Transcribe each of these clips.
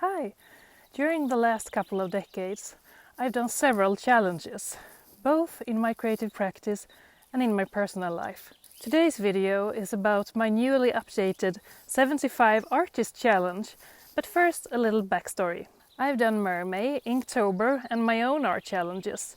Hi! During the last couple of decades, I've done several challenges, both in my creative practice and in my personal life. Today's video is about my newly updated 75 Artist Challenge, but first a little backstory. I've done Mermay, Inktober and my own art challenges.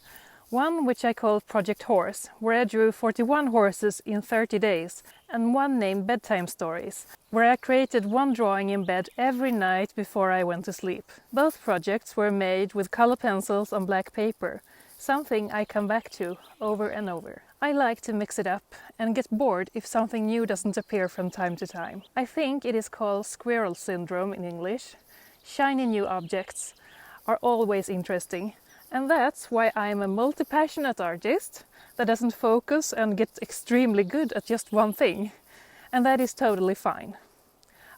One which I call Project Horse, where I drew 41 horses in 30 days, and one named Bedtime Stories, where I created one drawing in bed every night before I went to sleep. Both projects were made with color pencils on black paper, something I come back to over and over. I like to mix it up and get bored if something new doesn't appear from time to time. I think it is called squirrel syndrome in English. Shiny new objects are always interesting. And that's why I'm a multi-passionate artist that doesn't focus and get extremely good at just one thing. And that is totally fine.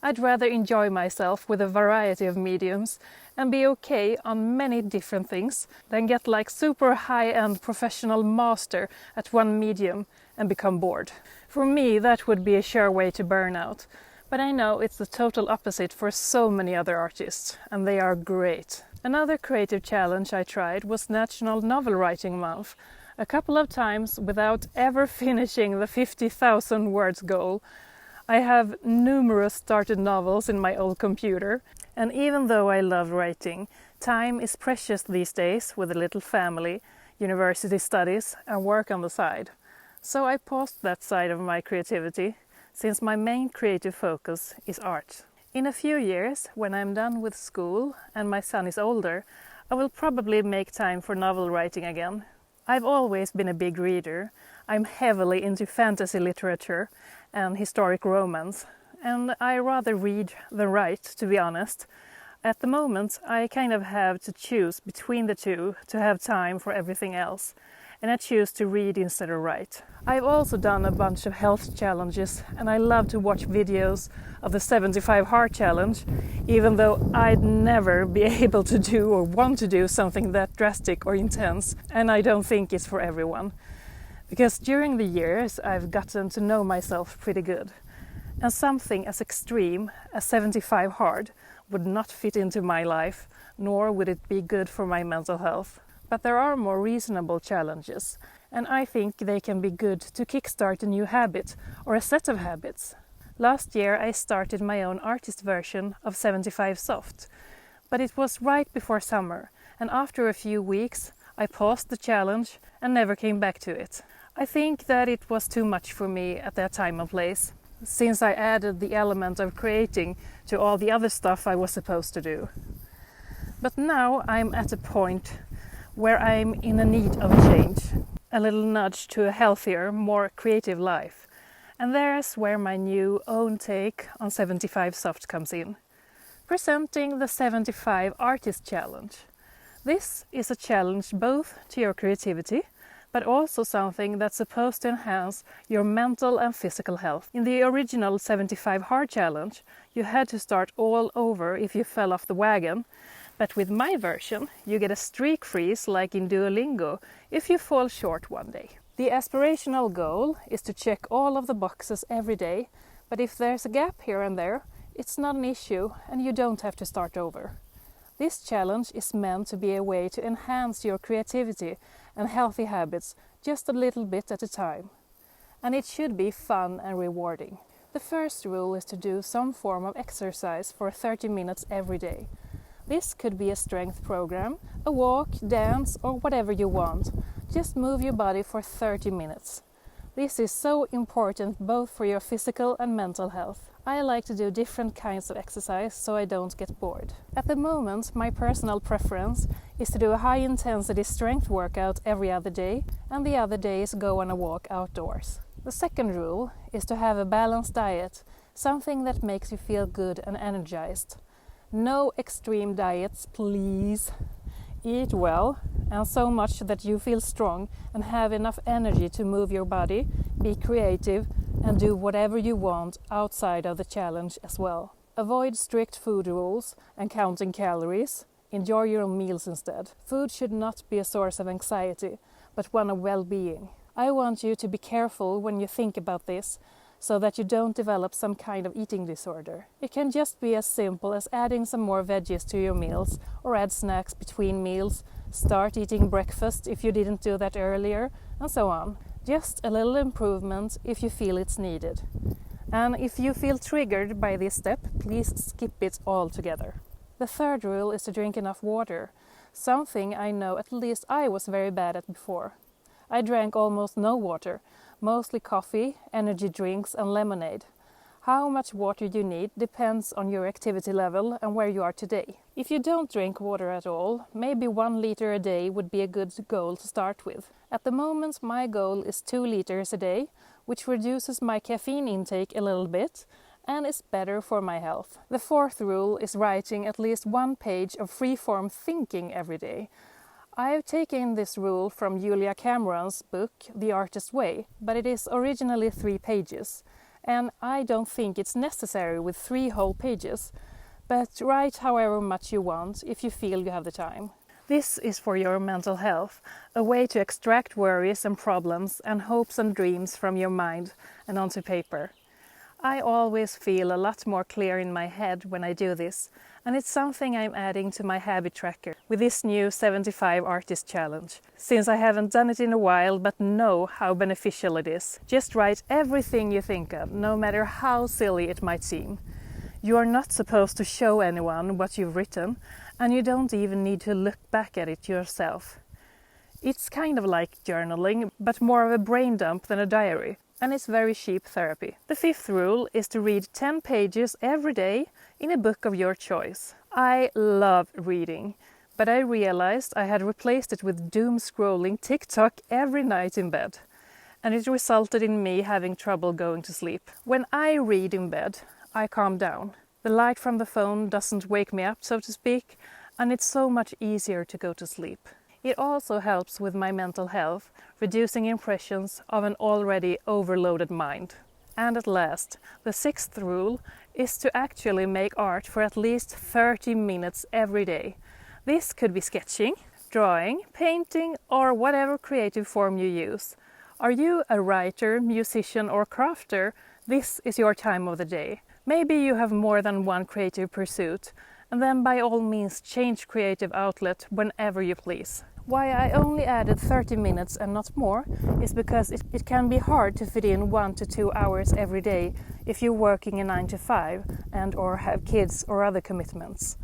I'd rather enjoy myself with a variety of mediums and be okay on many different things than get like super high-end professional master at one medium and become bored. For me, that would be a sure way to burn out. But I know it's the total opposite for so many other artists, and they are great. Another creative challenge I tried was National Novel Writing Month, a couple of times without ever finishing the 50,000 words goal. I have numerous started novels in my old computer, and even though I love writing, time is precious these days with a little family, university studies and work on the side. So I paused that side of my creativity, since my main creative focus is art. In a few years, when I'm done with school and my son is older, I will probably make time for novel writing again. I've always been a big reader. I'm heavily into fantasy literature and historic romance, and I rather read than write, to be honest. At the moment, I kind of have to choose between the two to have time for everything else, and I choose to read instead of write. I've also done a bunch of health challenges, and I love to watch videos of the 75 Hard Challenge, even though I'd never be able to do or want to do something that drastic or intense, and I don't think it's for everyone. Because during the years I've gotten to know myself pretty good, and something as extreme as 75 Hard would not fit into my life, nor would it be good for my mental health. But there are more reasonable challenges, and I think they can be good to kickstart a new habit or a set of habits. Last year I started my own artist version of 75 Soft, but it was right before summer, and after a few weeks I paused the challenge and never came back to it. I think that it was too much for me at that time and place, since I added the element of creating to all the other stuff I was supposed to do. But now I'm at a point where I'm in a need of a change, a little nudge to a healthier, more creative life. And there's where my new own take on 75 Soft comes in. Presenting the 75 Artist Challenge. This is a challenge both to your creativity, but also something that's supposed to enhance your mental and physical health. In the original 75 Hard Challenge, you had to start all over if you fell off the wagon, but with my version, you get a streak freeze like in Duolingo if you fall short one day. The aspirational goal is to check all of the boxes every day, but if there's a gap here and there, it's not an issue and you don't have to start over. This challenge is meant to be a way to enhance your creativity and healthy habits just a little bit at a time. And it should be fun and rewarding. The first rule is to do some form of exercise for 30 minutes every day. This could be a strength program, a walk, dance, or whatever you want. Just move your body for 30 minutes. This is so important both for your physical and mental health. I like to do different kinds of exercise so I don't get bored. At the moment, my personal preference is to do a high-intensity strength workout every other day, and the other days go on a walk outdoors. The second rule is to have a balanced diet, something that makes you feel good and energized. No extreme diets, please. Eat well, and so much that you feel strong and have enough energy to move your body, be creative, and do whatever you want outside of the challenge as well. Avoid strict food rules and counting calories. Enjoy your meals instead. Food should not be a source of anxiety, but one of well-being. I want you to be careful when you think about this, so that you don't develop some kind of eating disorder. It can just be as simple as adding some more veggies to your meals or add snacks between meals, start eating breakfast if you didn't do that earlier, and so on. Just a little improvement if you feel it's needed. And if you feel triggered by this step, please skip it altogether. The third rule is to drink enough water, something I know at least I was very bad at before. I drank almost no water, mostly coffee, energy drinks and lemonade. How much water you need depends on your activity level and where you are today. If you don't drink water at all, maybe 1 liter a day would be a good goal to start with. At the moment, my goal is 2 liters a day, which reduces my caffeine intake a little bit and is better for my health. The fourth rule is writing at least 1 page of free-form thinking every day. I have taken this rule from Julia Cameron's book, The Artist's Way, but it is originally 3 pages. And I don't think it's necessary with 3 whole pages, but write however much you want if you feel you have the time. This is for your mental health, a way to extract worries and problems and hopes and dreams from your mind and onto paper. I always feel a lot more clear in my head when I do this, and it's something I'm adding to my habit tracker with this new 75 Artist Challenge. Since I haven't done it in a while but know how beneficial it is. Just write everything you think of, no matter how silly it might seem. You are not supposed to show anyone what you've written, and you don't even need to look back at it yourself. It's kind of like journaling, but more of a brain dump than a diary. And it's very cheap therapy. The fifth rule is to read 10 pages every day in a book of your choice. I love reading, but I realized I had replaced it with doom scrolling TikTok every night in bed. And it resulted in me having trouble going to sleep. When I read in bed, I calm down. The light from the phone doesn't wake me up, so to speak, and it's so much easier to go to sleep. It also helps with my mental health, reducing impressions of an already overloaded mind. And at last, the sixth rule is to actually make art for at least 30 minutes every day. This could be sketching, drawing, painting, or whatever creative form you use. Are you a writer, musician, or crafter? This is your time of the day. Maybe you have more than one creative pursuit, and then by all means change creative outlet whenever you please. Why I only added 30 minutes and not more is because it can be hard to fit in 1 to 2 hours every day if you're working a 9 to 5 and or have kids or other commitments.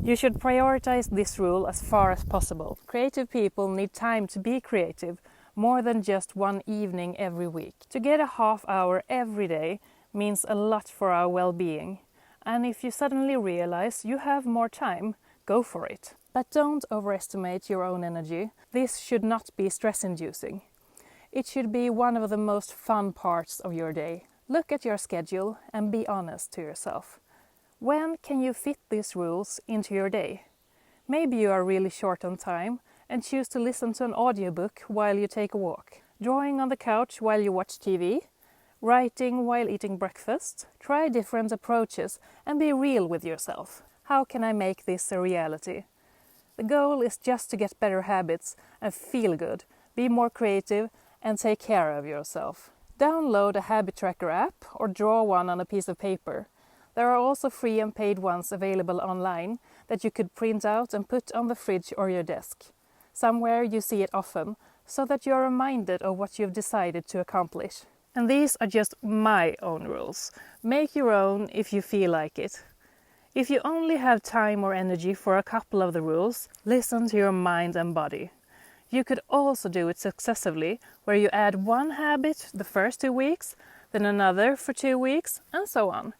You should prioritize this rule as far as possible. Creative people need time to be creative, more than just one evening every week. To get a half hour every day means a lot for our well-being. And if you suddenly realize you have more time, go for it. But don't overestimate your own energy. This should not be stress-inducing. It should be one of the most fun parts of your day. Look at your schedule and be honest to yourself. When can you fit these rules into your day? Maybe you are really short on time and choose to listen to an audiobook while you take a walk. Drawing on the couch while you watch TV. Writing while eating breakfast. Try different approaches and be real with yourself. How can I make this a reality? The goal is just to get better habits and feel good, be more creative and take care of yourself. Download a habit tracker app or draw one on a piece of paper. There are also free and paid ones available online that you could print out and put on the fridge or your desk, somewhere you see it often, so that you are reminded of what you've decided to accomplish. And these are just my own rules. Make your own if you feel like it. If you only have time or energy for a couple of the rules, listen to your mind and body. You could also do it successively, where you add one habit the first 2 weeks, then another for 2 weeks, and so on.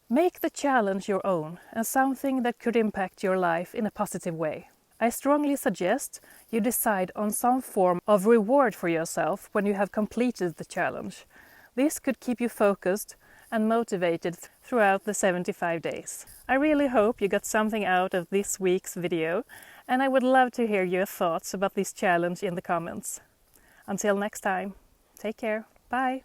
Make the challenge your own and something that could impact your life in a positive way. I strongly suggest you decide on some form of reward for yourself when you have completed the challenge. This could keep you focused and motivated throughout the 75 days. I really hope you got something out of this week's video, and I would love to hear your thoughts about this challenge in the comments. Until next time, take care, bye!